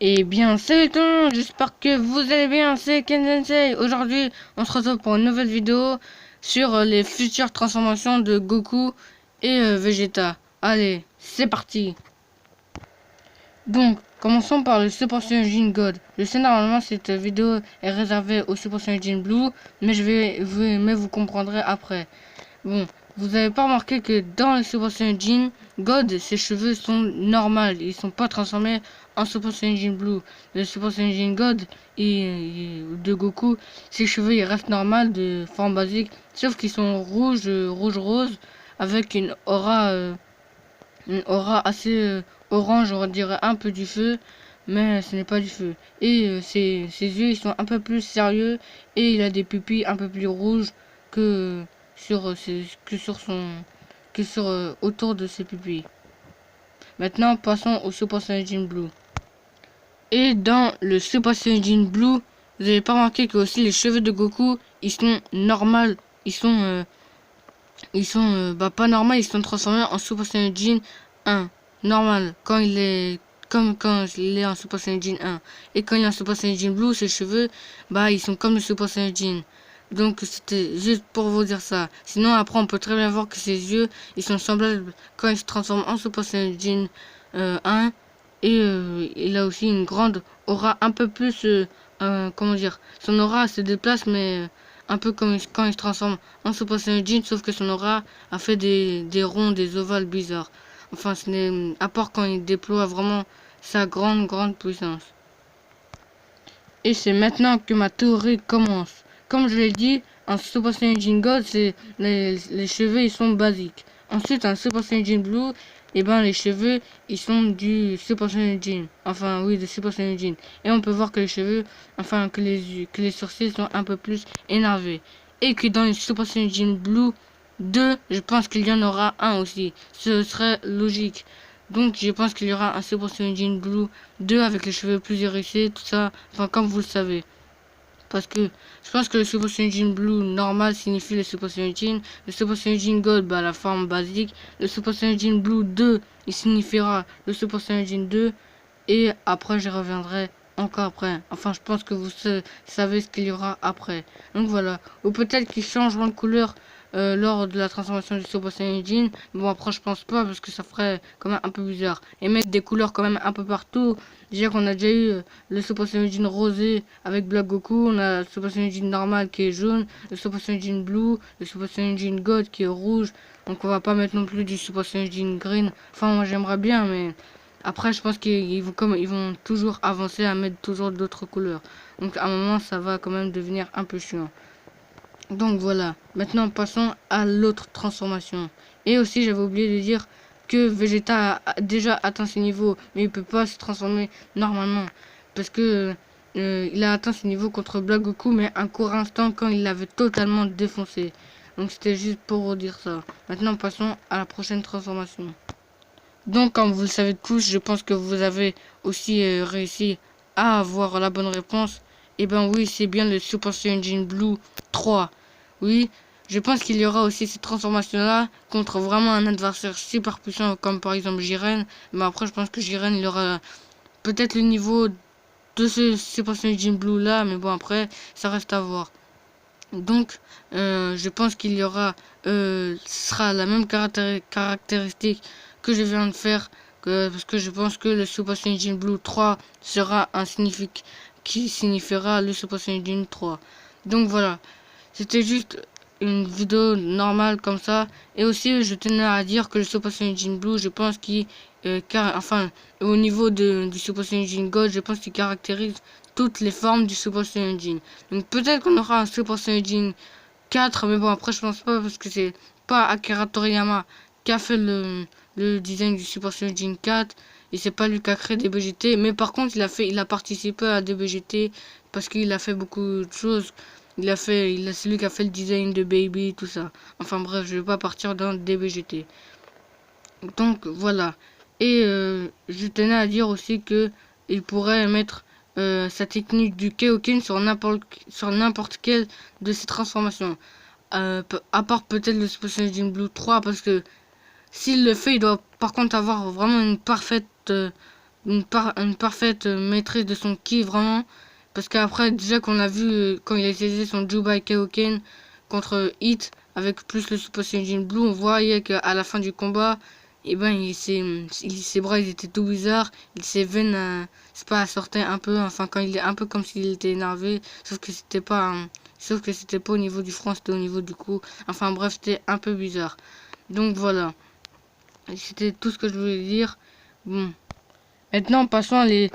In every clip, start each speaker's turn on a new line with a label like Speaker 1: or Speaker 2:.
Speaker 1: Eh bien, salut tout le monde, j'espère que vous allez bien, c'est Ken Sensei. Aujourd'hui, on se retrouve pour une nouvelle vidéo sur les futures transformations de Goku et Vegeta. Allez, c'est parti. Donc, commençons par le Super Saiyajin God. Je sais normalement cette vidéo est réservée au Super Saiyajin Blue, mais vous comprendrez après. Bon, vous avez pas remarqué que dans le Super Saiyajin God, ses cheveux sont normaux, ils sont pas transformés en Super Saiyajin Blue. Le Super Saiyajin God de Goku, ses cheveux ils restent normaux de forme basique, sauf qu'ils sont rouges, rouge-rose, avec une aura assez orange, on dirait un peu du feu, mais ce n'est pas du feu. Et ses yeux ils sont un peu plus sérieux et il a des pupilles un peu plus rouges que que sur son que sur autour de ses pupilles. Maintenant passons au Super Saiyajin Blue. Et dans le Super Saiyajin Blue, vous avez pas remarqué que aussi les cheveux de Goku ils sont normaux, ils sont pas normaux, ils sont transformés en Super Saiyajin 1 normal quand il est comme quand il est en Super Saiyajin 1. Et quand il est en Super Saiyajin Blue, ses cheveux ils sont comme le Super Saiyajin. Donc c'était juste pour vous dire ça. Sinon après on peut très bien voir que ses yeux ils sont semblables quand il se transforme en Super Saiyajin 1. Et il a aussi une grande aura un peu plus comment dire, son aura se déplace mais un peu comme quand il se transforme en Super Saiyajin, sauf que son aura a fait des ronds, des ovales bizarres. Enfin, ce n'est à part quand il déploie vraiment sa grande puissance. Et c'est maintenant que ma théorie commence. Comme je l'ai dit, un Super Saiyajin God, c'est les cheveux ils sont basiques. Ensuite, un Super Saiyajin Blue, et ben les cheveux ils sont du Super Saiyajin. Enfin oui, de Super Saiyajin. Et on peut voir que les cheveux, enfin que les sourcils sont un peu plus énervés. Et que dans le Super Saiyajin Blue 2, je pense qu'il y en aura un aussi. Ce serait logique. Donc je pense qu'il y aura un Super Saiyajin Blue 2 avec les cheveux plus hérissés, tout ça, enfin comme vous le savez. Parce que je pense que le Super Saiyajin Blue normal signifie le Super Saiyajin, le Super Saiyajin Gold, la forme basique, le Super Saiyajin Blue 2, il signifiera le Super Saiyajin 2, et après je reviendrai encore après. Enfin je pense que vous savez ce qu'il y aura après. Donc voilà. Ou peut-être qu'ils changeront de couleur lors de la transformation du Super Saiyajin. Bon après je pense pas parce que ça ferait quand même un peu bizarre. Et mettre des couleurs quand même un peu partout. Déjà qu'on a déjà eu le Super Saiyajin rosé avec Black Goku. On a le Super Saiyajin normal qui est jaune. Le Super Saiyajin Blue. Le Super Saiyajin God qui est rouge. Donc on va pas mettre non plus du Super Saiyajin Green. Enfin moi j'aimerais bien mais... Après, je pense ils vont toujours avancer à mettre toujours d'autres couleurs. Donc, à un moment, ça va quand même devenir un peu chiant. Donc, voilà. Maintenant, passons à l'autre transformation. Et aussi, j'avais oublié de dire que Vegeta a déjà atteint ses niveaux. Mais il peut pas se transformer normalement. Parce que il a atteint ses niveaux contre Black Goku, mais un court instant quand il l'avait totalement défoncé. Donc, c'était juste pour vous dire ça. Maintenant, passons à la prochaine transformation. Donc, comme vous le savez tous, je pense que vous avez aussi réussi à avoir la bonne réponse. Et ben oui, c'est bien le Super Saiyajin Blue 3. Oui, je pense qu'il y aura aussi cette transformation-là contre vraiment un adversaire super puissant comme par exemple Jiren. Mais après, je pense que Jiren, il aura peut-être le niveau de ce Super Saiyajin Blue là. Mais bon, après, ça reste à voir. Donc, je pense qu'il y aura, ce sera la même caractéristique que je viens de faire, parce que je pense que le Super Saiyajin Blue 3 sera qui signifiera le Super Saiyajin 3. Donc voilà, c'était juste une vidéo normale comme ça. Et aussi, je tenais à dire que le Super Saiyajin Blue, je pense qu'il, enfin, au niveau du Super Saiyajin Gold, je pense qu'il caractérise toutes les formes du Super Saiyajin. Donc peut-être qu'on aura un Super Saiyajin 4, mais bon, après, je pense pas parce que c'est pas Akira Toriyama qui a fait le design du Super Saiyajin 4 et c'est pas lui qui a créé DBGT. Mais par contre, il a participé à DBGT parce qu'il a fait beaucoup de choses. C'est lui qui a fait le design de Baby, tout ça. Enfin bref, je vais pas partir dans DBGT. Donc voilà. Et je tenais à dire aussi que il pourrait mettre sa technique du Kaioken sur n'importe quelle de ses transformations. À part peut-être le Super Saiyajin Blue 3 parce que s'il le fait, il doit par contre avoir vraiment une parfaite une parfaite maîtrise de son ki vraiment. Parce qu'après, déjà qu'on a vu quand il a utilisé son Jubai Kaioken contre Hit avec plus le Super Saiyan Blue, on voyait qu'à la fin du combat, et ben ses bras ils étaient tout bizarres, ses veines c'est pas sortaient un peu, enfin quand il est un peu comme s'il était énervé, sauf que c'était pas au niveau du front, c'était au niveau du cou. Enfin bref, c'était un peu bizarre. Donc voilà, c'était tout ce que je voulais dire. Bon, maintenant passons à les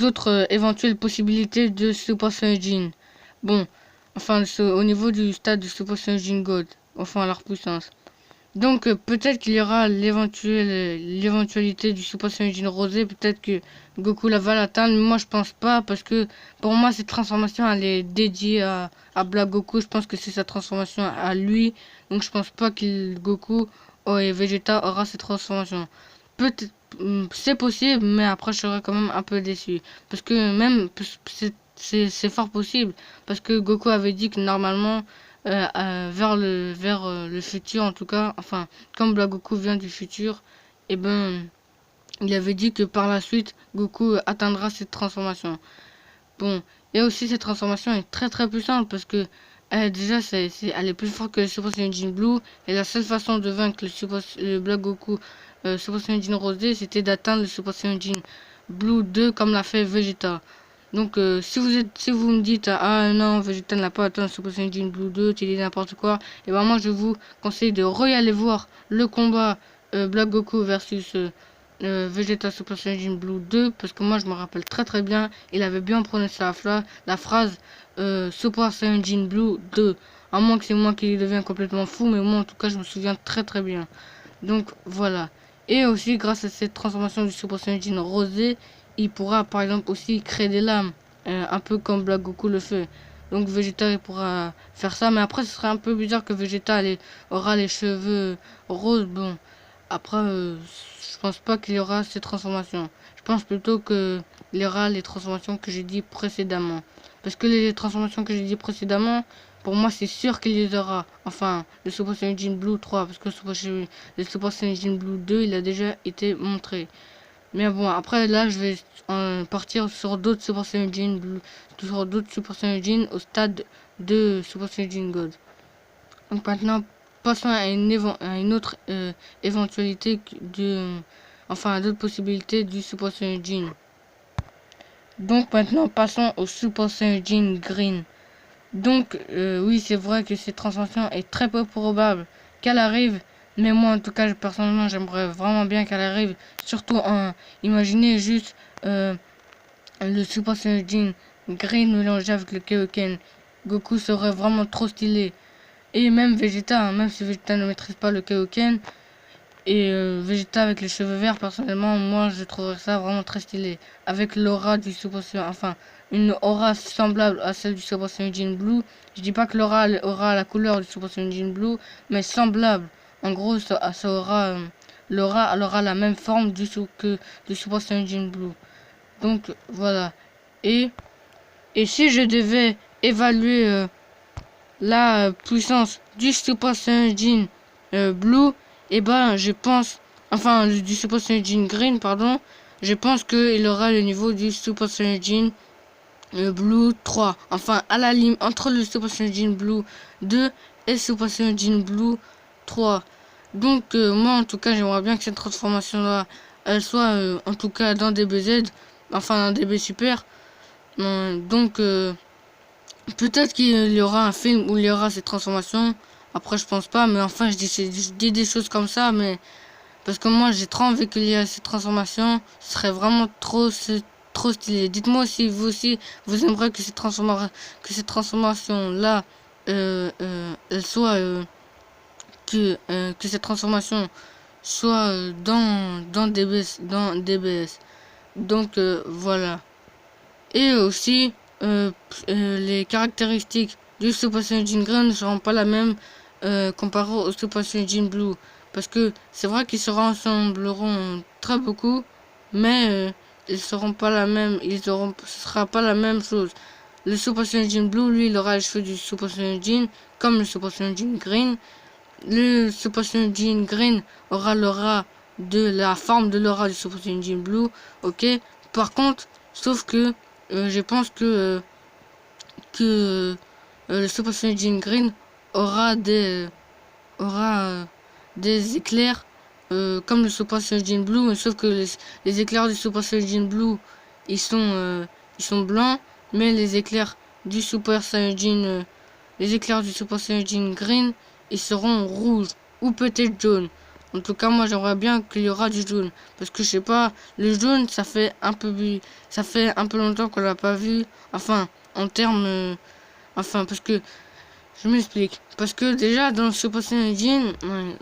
Speaker 1: autres éventuelles possibilités de Super Saiyajin. Bon, enfin au niveau du stade de Super Saiyajin God, enfin leur puissance. Donc peut-être qu'il y aura l'éventualité du Super Saiyajin rosé, peut-être que Goku va l'atteindre, mais moi je pense pas parce que pour moi cette transformation elle est dédiée à Black Goku, je pense que c'est sa transformation à lui, donc je pense pas que Goku et Vegeta aura cette transformation. Peut-être c'est possible, mais après je serais quand même un peu déçu parce que même c'est fort possible parce que Goku avait dit que normalement vers le futur en tout cas, enfin comme Black Goku vient du futur, et ben il avait dit que par la suite Goku atteindra cette transformation. Bon, et aussi cette transformation est très très puissante parce que déjà elle est plus forte que le Super Saiyan Blue, et la seule façon de vaincre le Black Goku Super Saiyan Rosé, c'était d'atteindre le Super Saiyan Blue 2 comme l'a fait Vegeta. Donc si vous me dites ah non, Vegeta n'a pas atteint le Super Saiyan Blue 2, tu dis n'importe quoi, et ben moi je vous conseille de aller voir le combat Black Goku versus Vegeta Super Saiyan Blue 2, parce que moi je me rappelle très très bien, il avait bien prononcé la phrase Super Saiyan Blue 2. À moins que c'est moi qui deviens complètement fou, mais moi en tout cas je me souviens très très bien. Donc voilà. Et aussi grâce à cette transformation du Super Saiyan rosé, il pourra par exemple aussi créer des lames, un peu comme Black Goku le fait. Donc Vegeta il pourra faire ça, mais après ce serait un peu bizarre que Vegeta aura les cheveux roses. Bon, après je pense pas qu'il y aura ces transformations. Je pense plutôt qu'il y aura les transformations que j'ai dit précédemment. Parce que les transformations que j'ai dit précédemment, pour moi c'est sûr qu'il y aura. Enfin, le Super Saiyan Blue 3, parce que le Super Saiyan Blue 2 il a déjà été montré. Mais bon, après là, je vais partir sur d'autres Super Saiyajin Blue, sur d'autres Super Saiyajin au stade de Super Saiyajin God. Donc maintenant, passons à une autre éventualité enfin à d'autres possibilités du Super Saiyajin. Donc maintenant, passons au Super Saiyajin Green. Donc oui, c'est vrai que cette transformation est très peu probable qu'elle arrive. Mais moi, en tout cas, personnellement, j'aimerais vraiment bien qu'elle arrive. Surtout imaginez juste le Super Saiyajin Green mélangé avec le Kaioken. Goku serait vraiment trop stylé. Et même Vegeta, hein, même si Vegeta ne maîtrise pas le Kaioken. Et Vegeta avec les cheveux verts, personnellement, moi, je trouverais ça vraiment très stylé. Avec l'aura du Super Saiyan, enfin, une aura semblable à celle du Super Saiyan Blue. Je dis pas que l'aura aura la couleur du Super Saiyan Blue, mais semblable. En gros, l'aura elle aura la même forme que du Super Saiyan Blue. Donc voilà. Et, et si je devais évaluer la puissance du Super Saiyan Blue, et ben je pense, enfin du Super Saiyan Green, pardon, je pense qu'il aura le niveau du Super Saiyan Blue 3. Enfin à la limite entre le Super Saiyan Blue 2 et le Super Saiyan Blue 3. Donc moi en tout cas j'aimerais bien que cette transformation là elle soit en tout cas dans DBZ, enfin dans DB Super. Donc peut-être qu'il y aura un film où il y aura cette transformation. Après je pense pas, mais enfin je dis des choses comme ça, mais parce que moi j'ai trop envie qu'il y ait cette transformation. Ce serait vraiment trop stylé. Dites-moi si vous aussi vous aimeriez que cette transformation là elle soit que cette transformation soit dans DBS. Donc voilà. Et aussi les caractéristiques du Super Saiyan Green ne seront pas la même comparé au Super Saiyan Blue. Parce que c'est vrai qu'ils se ressembleront très beaucoup, mais ils seront pas la même, ce sera pas la même chose. Le Super Saiyan Blue, lui, il aura les cheveux du Super Saiyan, comme le Super Saiyan Green. Le Super Saiyan Green aura l'aura de la forme de l'aura du Super Saiyan Blue, ok. Par contre, sauf que je pense que le Super Saiyan Green aura des éclairs comme le Super Saiyan Blue, mais sauf que les éclairs du Super Saiyan Blue ils sont blancs, mais les éclairs du Super Saiyan Green ils seront rouges ou peut-être jaunes. En tout cas, moi j'aimerais bien qu'il y aura du jaune, parce que je sais pas, le jaune ça fait un peu longtemps qu'on l'a pas vu. Enfin, en termes parce que je m'explique. Parce que déjà, dans le Super Saiyan,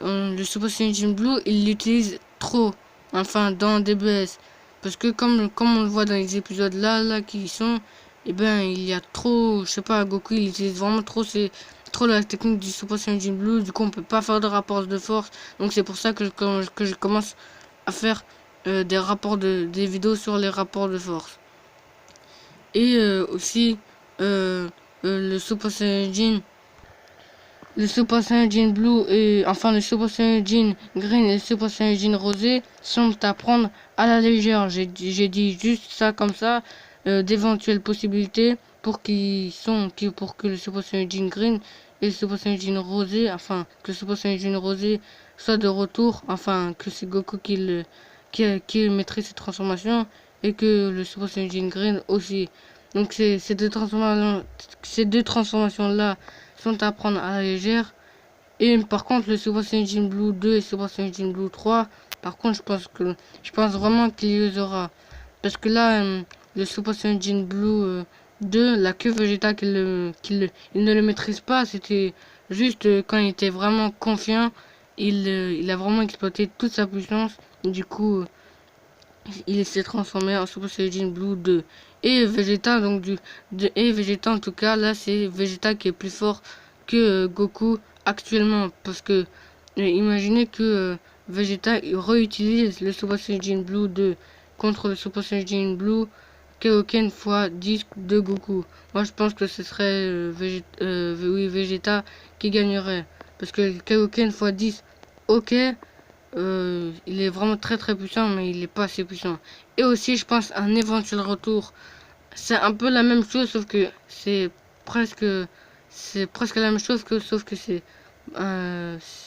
Speaker 1: le Super Saiyan Blue, il l'utilise trop. Enfin, dans DBS. Parce que comme on le voit dans les épisodes là qui sont, et ben, il y a trop, je sais pas, Goku, il utilise vraiment trop, c'est trop la technique du Super Saiyan Blue. Du coup, on peut pas faire de rapport de force. Donc, c'est pour ça que je commence à faire des vidéos sur les rapports de force. Et aussi, le Super Saiyan Blue et enfin le Super Saiyan Green et le Super Saiyan Rosé sont à prendre à la légère. J'ai dit juste ça comme ça, d'éventuelles possibilités pour pour que le Super Saiyan Green et le Super Saiyan Rosé, enfin que le Super Saiyan Rosé soit de retour, enfin que c'est Goku qui maîtrise ses transformations et que le Super Saiyan Green aussi. Donc ces deux transformations là sont à prendre à la légère. Et par contre, le Super Saiyan Blue 2 et Super Saiyan Blue 3, par contre, je pense vraiment qu'il y aura. Parce que là, le Super Saiyan Blue 2, la queue Vegeta, il ne le maîtrise pas. C'était juste quand il était vraiment confiant, il a vraiment exploité toute sa puissance. Du coup, il s'est transformé en Super Saiyan Blue 2. Et Vegeta, Vegeta en tout cas, là c'est Vegeta qui est plus fort que Goku actuellement. Parce que imaginez que Vegeta réutilise le Super Saiyan Blue 2 contre le Super Saiyan Blue Kaioken x 10 de Goku. Moi je pense que ce serait Vegeta qui gagnerait. Parce que Kaioken x 10, ok. Il est vraiment très puissant, mais il est pas assez puissant. Et aussi, je pense un éventuel retour. C'est un peu la même chose, sauf que presque, c'est presque la même chose sauf que c'est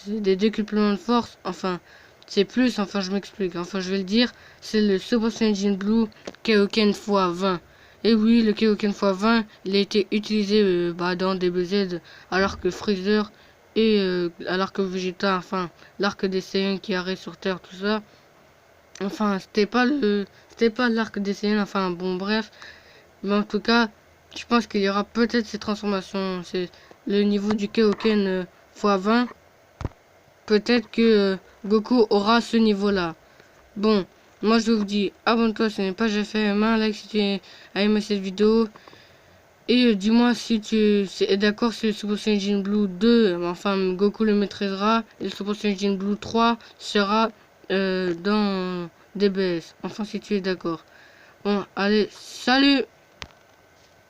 Speaker 1: des décuplements de force. Enfin, c'est plus. Enfin, je m'explique. Enfin, je vais le dire. C'est le Super Saiyan Blue Kaioken x 20. Et oui, le Kaioken x 20, il a été utilisé dans DBZ, alors que Freezer et alors que Vegeta, enfin, l'arc des Saiyans qui arrive sur Terre, tout ça. Enfin, c'était pas l'arc des Saiyans, enfin, bon, bref. Mais en tout cas, je pense qu'il y aura peut-être ces transformations. C'est le niveau du Kaioken x 20. Peut-être que Goku aura ce niveau-là. Bon, moi je vous dis, abonne-toi si ce n'est pas déjà fait, mets un like si tu as aimé cette vidéo. Et dis-moi si tu es d'accord si le Super Saiyan Blue 2, enfin Goku le maîtrisera, et le Super Saiyan Blue 3 sera dans DBS. Enfin si tu es d'accord. Bon, allez, salut!